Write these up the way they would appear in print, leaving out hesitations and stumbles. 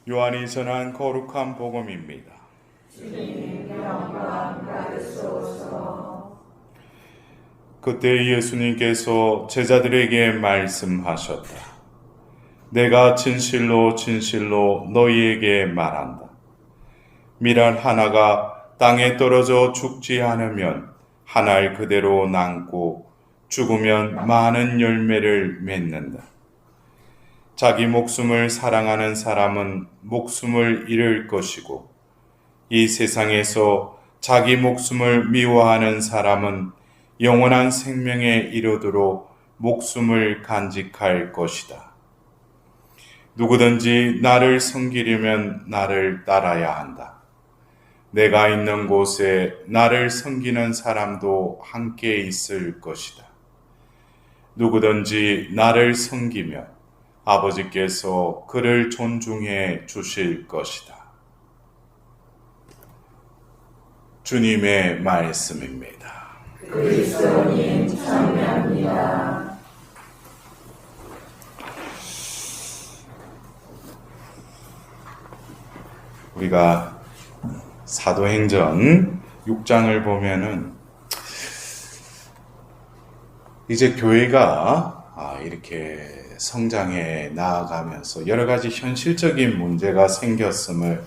요한이 전한 거룩한 복음입니다. 주님 영광 받으소서. 그때 예수님께서 제자들에게 말씀하셨다. 내가 진실로 진실로 너희에게 말한다. 밀알 하나가 땅에 떨어져 죽지 않으면 한 알 그대로 남고 죽으면 많은 열매를 맺는다. 자기 목숨을 사랑하는 사람은 목숨을 잃을 것이고 이 세상에서 자기 목숨을 미워하는 사람은 영원한 생명에 이르도록 목숨을 간직할 것이다. 누구든지 나를 섬기려면 나를 따라야 한다. 내가 있는 곳에 나를 섬기는 사람도 함께 있을 것이다. 누구든지 나를 섬기면 아버지께서 그를 존중해 주실 것이다. 주님의 말씀입니다. 그리스도님 찬양합니다. 우리가 사도행전 6장을 보면은 이제 교회가 이렇게 성장해 나아가면서 여러 가지 현실적인 문제가 생겼음을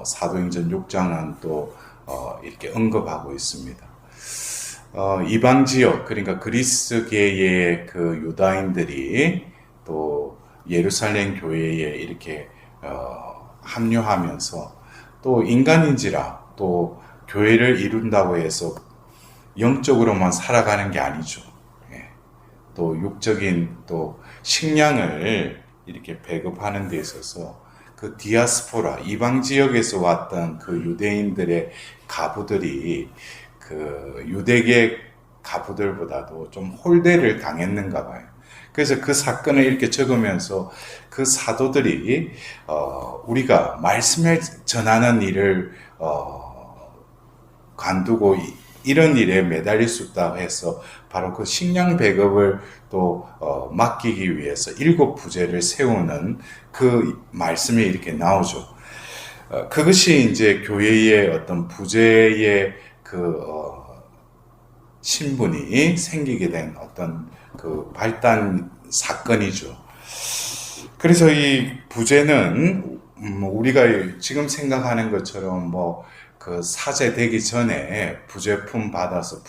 사도행전 6장은 또 이렇게 언급하고 있습니다. 이방 지역, 그러니까 그리스계의 그 유다인들이 또 예루살렘 교회에 이렇게 합류하면서 또 인간인지라 또 교회를 이룬다고 해서 영적으로만 살아가는 게 아니죠. 또 육적인 또 식량을 이렇게 배급하는 데 있어서 그 디아스포라, 이방 지역에서 왔던 그 유대인들의 가부들이 그 유대계 가부들보다도 좀 홀대를 당했는가 봐요. 그래서 그 사건을 이렇게 적으면서 그 사도들이 우리가 말씀을 전하는 일을 관두고 이런 일에 매달릴 수 있다고 해서 바로 그 식량 배급을 또 맡기기 위해서 7 부제를 세우는 그 말씀이 이렇게 나오죠. 그것이 이제 교회의 어떤 부제의 그 신분이 생기게 된 어떤 그 발단 사건이죠. 그래서 이 부제는 우리가 지금 생각하는 것처럼 뭐 그 사제 되기 전에 부제품 받아서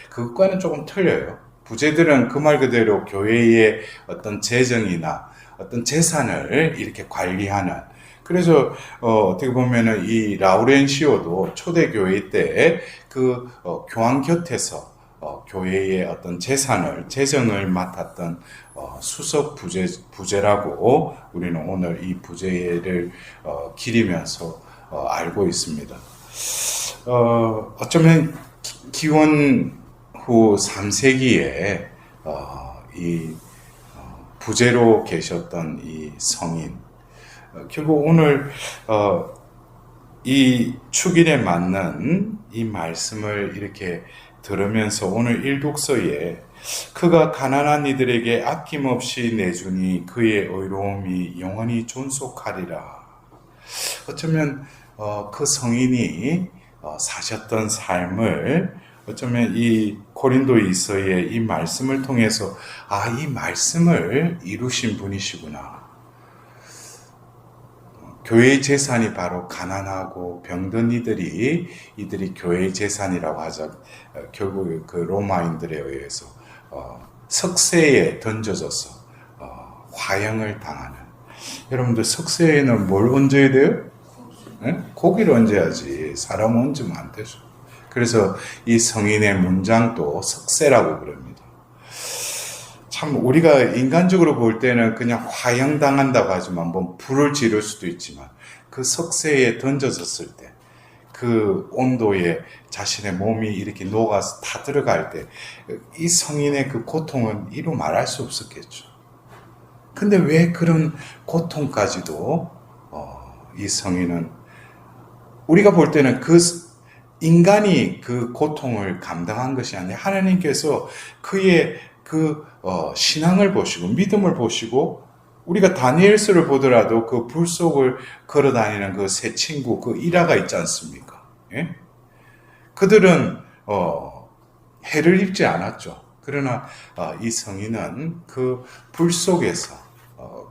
그것과는 조금 틀려요. 부제들은 그 말 그대로 교회의 어떤 재정이나 어떤 재산을 이렇게 관리하는, 그래서 어떻게 보면은 이 라우렌시오도 초대교회 때 그 교황 곁에서 교회의 어떤 재정을 맡았던 수석 부제라고 우리는 오늘 이 부제를 기리면서 알고 있습니다. 어쩌면 기원 후 3세기에 이 부제로 계셨던 이 성인, 결국 오늘 이 축일에 맞는 이 말씀을 이렇게 들으면서 오늘 일독서에 그가 가난한 이들에게 아낌없이 내주니 그의 의로움이 영원히 존속하리라. 어쩌면 그 성인이 사셨던 삶을 어쩌면 이 고린도이서의 이 말씀을 통해서 이 말씀을 이루신 분이시구나. 교회의 재산이 바로 가난하고 병든 이들이 교회의 재산이라고 하자. 결국 그 로마인들에 의해서 석쇠에 던져져서 화형을 당하는. 여러분들 석쇠에는 뭘 얹어야 돼요? 고기를 얹어야지. 사람은 얹으면 안 되죠. 그래서 이 성인의 문장도 석쇠라고 부릅니다. 참 우리가 인간적으로 볼 때는 그냥 화형당한다고 하지만 뭐 불을 지를 수도 있지만 그 석쇠에 던져졌을 때 그 온도에 자신의 몸이 이렇게 녹아서 다 들어갈 때 이 성인의 그 고통은 이루 말할 수 없었겠죠. 근데 왜 그런 고통까지도 이 성인은 우리가 볼 때는 그 인간이 그 고통을 감당한 것이 아니라 하나님께서 그의 그 신앙을 보시고 믿음을 보시고 우리가 다니엘서를 보더라도 그 불 속을 걸어다니는 그 세 친구, 그 일화가 있지 않습니까? 예? 그들은 해를 입지 않았죠. 그러나 이 성인은 그 불 속에서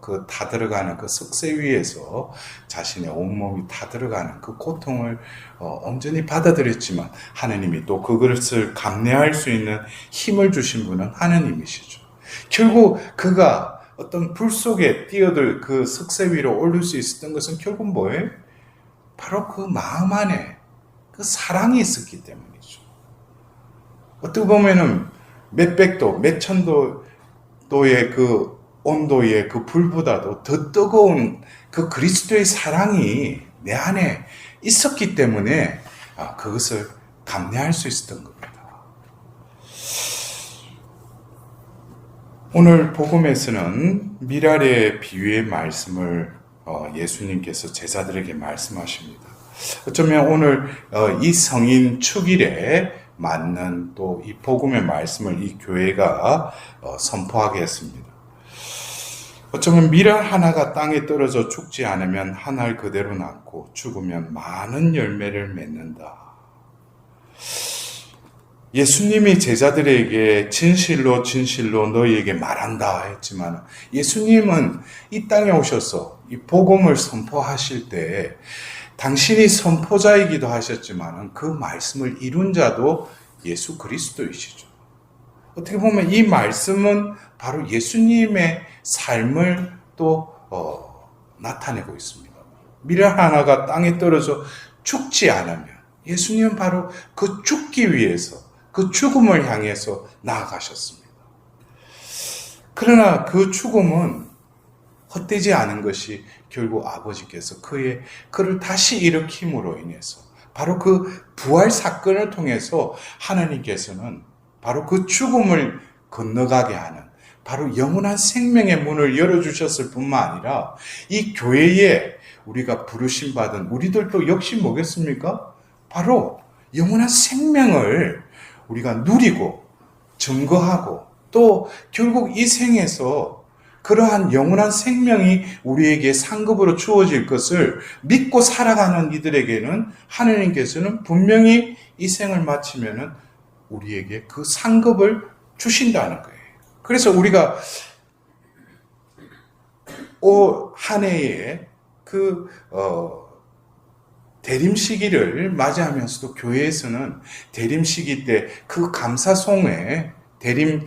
그 타들어가는 그 석쇠 위에서 자신의 온몸이 타들어가는 그 고통을 온전히 받아들였지만 하나님이 또 그것을 감내할 수 있는 힘을 주신 분은 하나님이시죠. 결국 그가 어떤 불 속에 뛰어들 그 석쇠 위로 올릴 수 있었던 것은 결국 뭐예요? 바로 그 마음 안에 그 사랑이 있었기 때문이죠. 어떻게 보면은 몇백도, 몇천도의 그 온도의 그 불보다도 더 뜨거운 그 그리스도의 사랑이 내 안에 있었기 때문에 그것을 감내할 수 있었던 겁니다. 오늘 복음에서는 미랄의 비유의 말씀을 예수님께서 제자들에게 말씀하십니다. 어쩌면 오늘 이 성인 축일에 맞는 또 이 복음의 말씀을 이 교회가 선포하게 했습니다. 어쩌면 미랄 하나가 땅에 떨어져 죽지 않으면 한 알 그대로 남고 죽으면 많은 열매를 맺는다. 예수님이 제자들에게 진실로 진실로 너희에게 말한다 했지만 예수님은 이 땅에 오셔서 이 복음을 선포하실 때 당신이 선포자이기도 하셨지만 그 말씀을 이룬 자도 예수 그리스도이시죠. 어떻게 보면 이 말씀은 바로 예수님의 삶을 또 나타내고 있습니다. 미랄 하나가 땅에 떨어져 죽지 않으면 예수님은 바로 그 죽기 위해서 그 죽음을 향해서 나아가셨습니다. 그러나 그 죽음은 헛되지 않은 것이 결국 아버지께서 그를 다시 일으킴으로 인해서 바로 그 부활 사건을 통해서 하나님께서는 바로 그 죽음을 건너가게 하는 바로 영원한 생명의 문을 열어주셨을 뿐만 아니라 이 교회에 우리가 부르심 받은 우리들도 역시 뭐겠습니까? 바로 영원한 생명을 우리가 누리고 증거하고 또 결국 이 생에서 그러한 영원한 생명이 우리에게 상급으로 주어질 것을 믿고 살아가는 이들에게는 하나님께서는 분명히 이 생을 마치면은 우리에게 그 상급을 주신다는 거예요. 그래서 우리가 올 한 해에 그 대림 시기를 맞이하면서도 교회에서는 대림 시기 때 그 감사송에 대림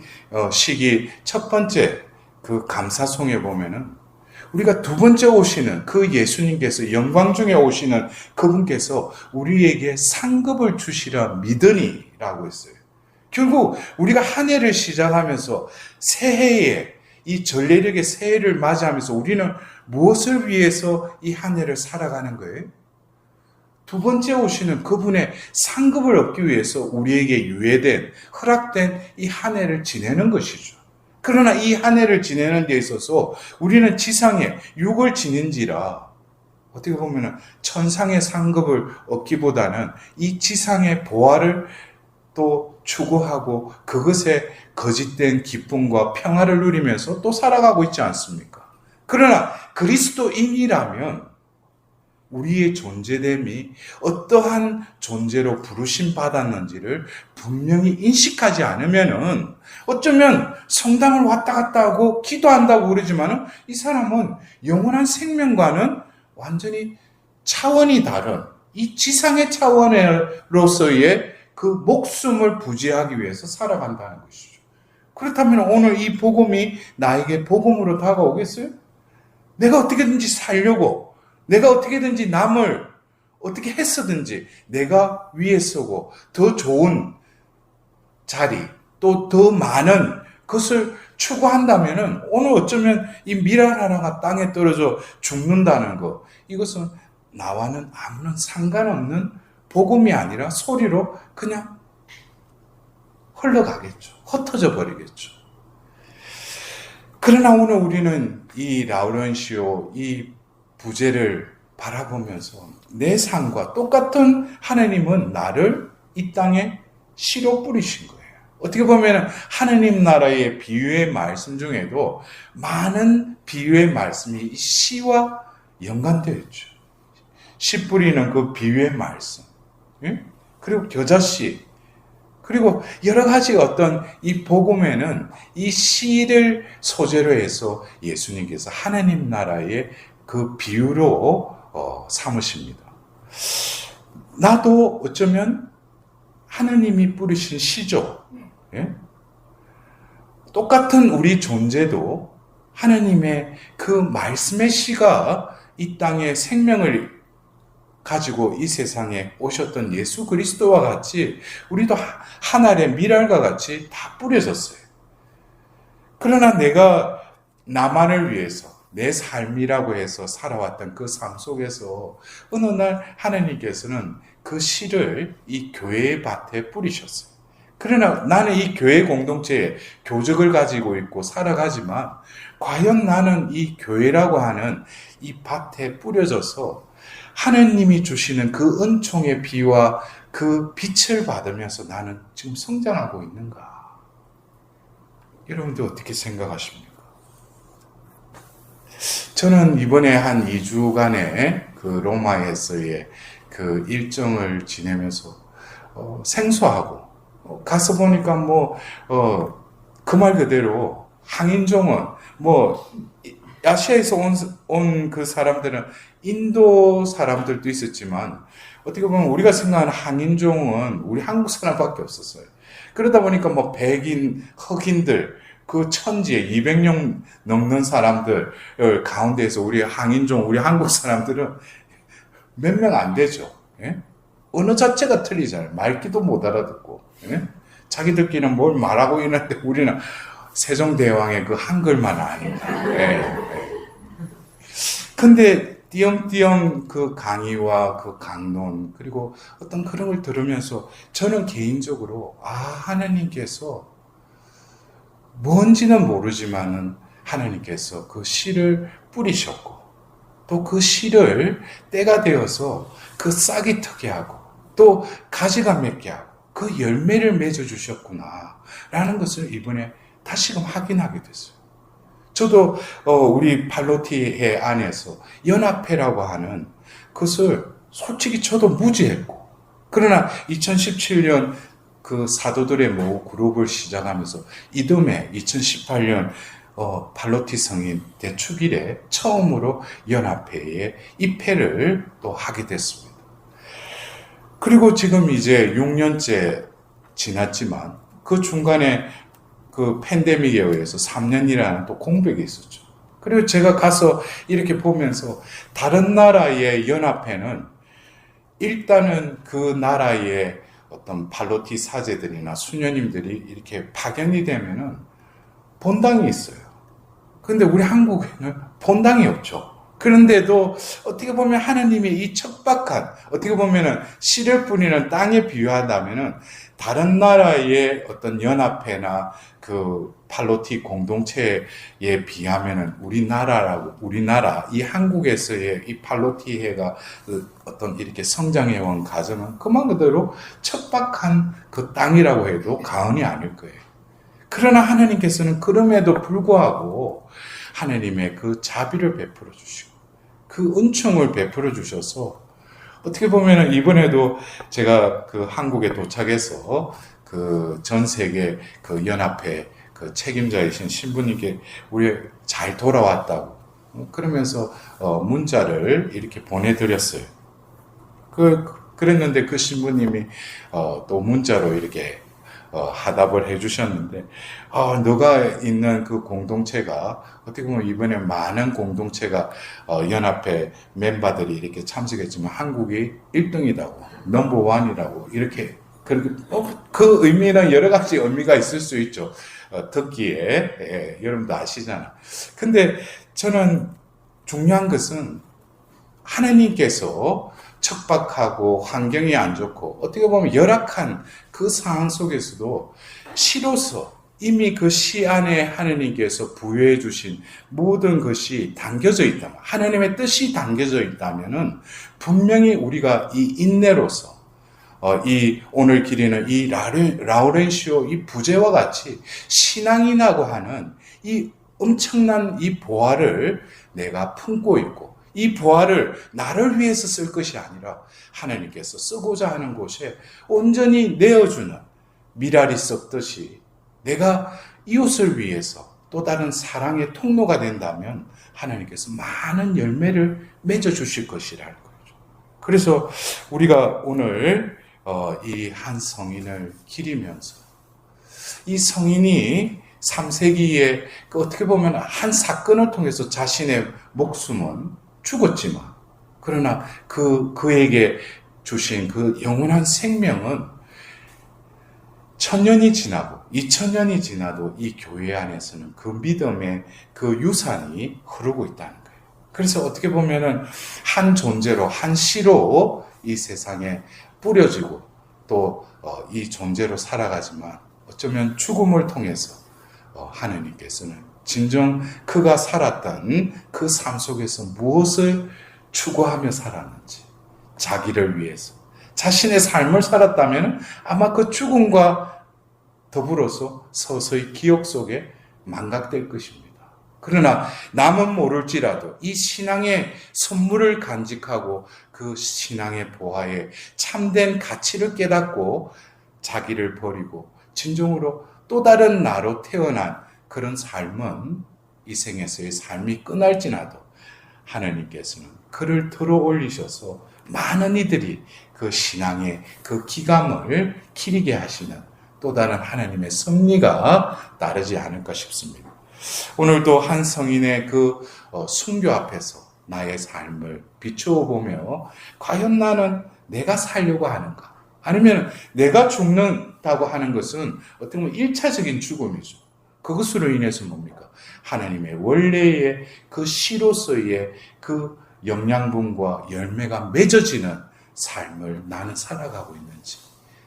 시기 첫 번째 그 감사송에 보면은 우리가 두 번째 오시는 그 예수님께서 영광 중에 오시는 그분께서 우리에게 상급을 주시라 믿으니라고 했어요. 결국 우리가 한 해를 시작하면서 새해에 이 전례력의 새해를 맞이하면서 우리는 무엇을 위해서 이 한 해를 살아가는 거예요? 두 번째 오시는 그분의 상급을 얻기 위해서 우리에게 유예된 허락된 이 한 해를 지내는 것이죠. 그러나 이 한 해를 지내는 데 있어서 우리는 지상에 육을 지닌지라 어떻게 보면 천상의 상급을 얻기보다는 이 지상의 보화를 또 추구하고 그것에 거짓된 기쁨과 평화를 누리면서 또 살아가고 있지 않습니까? 그러나 그리스도인이라면 우리의 존재됨이 어떠한 존재로 부르심 받았는지를 분명히 인식하지 않으면은 어쩌면 성당을 왔다 갔다 하고 기도한다고 그러지만은 이 사람은 영원한 생명과는 완전히 차원이 다른 이 지상의 차원으로서의 그 목숨을 부지하기 위해서 살아간다는 것이죠. 그렇다면 오늘 이 복음이 나에게 복음으로 다가오겠어요? 내가 어떻게든지 살려고 내가 어떻게든지 남을 어떻게 했어든지 내가 위에 서고 더 좋은 자리 또 더 많은 것을 추구한다면은 오늘 어쩌면 이 미랄 하나가 땅에 떨어져 죽는다는 것 이것은 나와는 아무런 상관없는 복음이 아니라 소리로 그냥 흘러가겠죠. 흩어져 버리겠죠. 그러나 오늘 우리는 이 라우런시오 이 부제를 바라보면서 내 삶과 똑같은 하나님은 나를 이 땅에 씨로 뿌리신 거예요. 어떻게 보면 하느님 나라의 비유의 말씀 중에도 많은 비유의 말씀이 시와 연관되어 있죠. 씨 뿌리는 그 비유의 말씀, 그리고 겨자씨, 그리고 여러 가지 어떤 이 복음에는 이 시를 소재로 해서 예수님께서 하나님 나라의 그 비유로 삼으십니다. 나도 어쩌면 하나님이 뿌리신 시죠. 똑같은 우리 존재도 하나님의 그 말씀의 씨가 이 땅에 생명을 가지고 이 세상에 오셨던 예수 그리스도와 같이 우리도 한 알의 밀알과 같이 다 뿌려졌어요. 그러나 내가 나만을 위해서 내 삶이라고 해서 살아왔던 그 삶 속에서 어느 날 하나님께서는 그 씨를 이 교회의 밭에 뿌리셨어요. 그러나 나는 이 교회 공동체에 교적을 가지고 있고 살아가지만 과연 나는 이 교회라고 하는 이 밭에 뿌려져서 하나님이 주시는 그 은총의 비와 그 빛을 받으면서 나는 지금 성장하고 있는가? 여러분들 어떻게 생각하십니까? 저는 이번에 한 2주간의 그 로마에서의 그 일정을 지내면서 생소하고 가서 보니까 그 말 그대로 항인종은 아시아에서 온 그 사람들은 인도 사람들도 있었지만 어떻게 보면 우리가 생각하는 항인종은 우리 한국 사람밖에 없었어요. 그러다 보니까 백인, 흑인들, 그 천지에 200명 넘는 사람들 가운데에서 우리 항인종, 우리 한국 사람들은 몇 명 안 되죠. 언어 자체가 틀리잖아요. 말귀도 못 알아듣고. 자기들끼리는 뭘 말하고 있는데 우리는 세종대왕의 그 한글만 아니고. 근데 띄엄띄엄 그 강의와 그 강론 그리고 어떤 그런 걸 들으면서 저는 개인적으로 하나님께서 뭔지는 모르지만은 하나님께서 그 씨를 뿌리셨고 또 그 씨를 때가 되어서 그 싹이 트게 하고 또 가지가 맺게 하고 그 열매를 맺어주셨구나 라는 것을 이번에 다시금 확인하게 됐어요. 저도 우리 팔로티회 안에서 연합회라고 하는 것을 솔직히 저도 무지했고 그러나 2017년 그 사도들의 모 그룹을 시작하면서 이듬해 2018년 팔로티 성인 대축일에 처음으로 연합회에 입회를 또 하게 됐습니다. 그리고 지금 이제 6년째 지났지만 그 중간에 그 팬데믹에 의해서 3년이라는 또 공백이 있었죠. 그리고 제가 가서 이렇게 보면서 다른 나라의 연합회는 일단은 그 나라의 어떤 팔로티 사제들이나 수녀님들이 이렇게 파견이 되면은 본당이 있어요. 근데 우리 한국에는 본당이 없죠. 그런데도 어떻게 보면 하나님의 이 척박한, 어떻게 보면은 씨를 뿌리는 땅에 비유한다면은 다른 나라의 어떤 연합회나 그 팔로티 공동체에 비하면은 우리나라, 이 한국에서의 이 팔로티회가 어떤 이렇게 성장해온 과정은 그만 그대로 척박한 그 땅이라고 해도 과언이 아닐 거예요. 그러나 하나님께서는 그럼에도 불구하고 하나님의 그 자비를 베풀어 주시고 그 은총을 베풀어 주셔서 어떻게 보면 이번에도 제가 그 한국에 도착해서 그 전 세계 그 연합회 그 책임자이신 신부님께 우리 잘 돌아왔다고 그러면서 문자를 이렇게 보내드렸어요. 그랬는데 그 신부님이 또 문자로 이렇게 하답을 해주셨는데, 너가 있는 그 공동체가 어떻게 보면 이번에 많은 공동체가 연합회 멤버들이 이렇게 참석했지만 한국이 1등이라고, 넘버원이라고 이렇게 그 의미는 여러 가지 의미가 있을 수 있죠. 듣기에 여러분도 아시잖아. 근데 저는 중요한 것은 하나님께서 척박하고 환경이 안 좋고 어떻게 보면 열악한 그 상황 속에서도 시로서 이미 그 시 안에 하나님께서 부여해 주신 모든 것이 담겨져 있다면, 하나님의 뜻이 담겨져 있다면은 분명히 우리가 이 인내로서 이 오늘 기리는 이 라우렌시오 이 부제와 같이 신앙이라고 하는 이 엄청난 이 보화를 내가 품고 있고, 이 보화를 나를 위해서 쓸 것이 아니라 하나님께서 쓰고자 하는 곳에 온전히 내어주는 미랄이 썩듯이 내가 이웃을 위해서 또 다른 사랑의 통로가 된다면 하나님께서 많은 열매를 맺어 주실 것이라는 거죠. 그래서 우리가 오늘 이 한 성인을 기리면서, 이 성인이 3세기에 어떻게 보면 한 사건을 통해서 자신의 목숨은 죽었지만, 그러나 그에게 주신 그 영원한 생명은 1000년이 지나고 2000년이 지나도 이 교회 안에서는 그 믿음의 그 유산이 흐르고 있다는 거예요. 그래서 어떻게 보면은 한 존재로, 한 씨로 이 세상에 뿌려지고 또 이 존재로 살아가지만, 어쩌면 죽음을 통해서 하나님께서는 진정 그가 살았던 그 삶 속에서 무엇을 추구하며 살았는지, 자기를 위해서 자신의 삶을 살았다면 아마 그 죽음과 더불어서 서서히 기억 속에 망각될 것입니다. 그러나 남은 모를지라도 이 신앙의 선물을 간직하고 그 신앙의 보화에 참된 가치를 깨닫고 자기를 버리고 진정으로 또 다른 나로 태어난 그런 삶은 이 생에서의 삶이 끝날지라도 하나님께서는 그를 들어 올리셔서 많은 이들이 그 신앙의 그 기감을 기리게 하시는 또 다른 하나님의 섭리가 따르지 않을까 싶습니다. 오늘도 한 성인의 그 순교 앞에서 나의 삶을 비추어 보며, 과연 나는 내가 살려고 하는가? 아니면 내가 죽는다고 하는 것은 어떻게 보면 1차적인 죽음이죠. 그것으로 인해서 뭡니까? 하나님의 원래의 그 씨로서의 그 영양분과 열매가 맺어지는 삶을 나는 살아가고 있는지,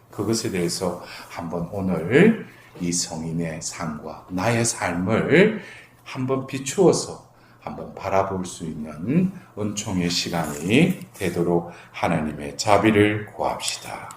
그것에 대해서 한번 오늘 이 성인의 삶과 나의 삶을 한번 비추어서 한번 바라볼 수 있는 은총의 시간이 되도록 하나님의 자비를 구합시다.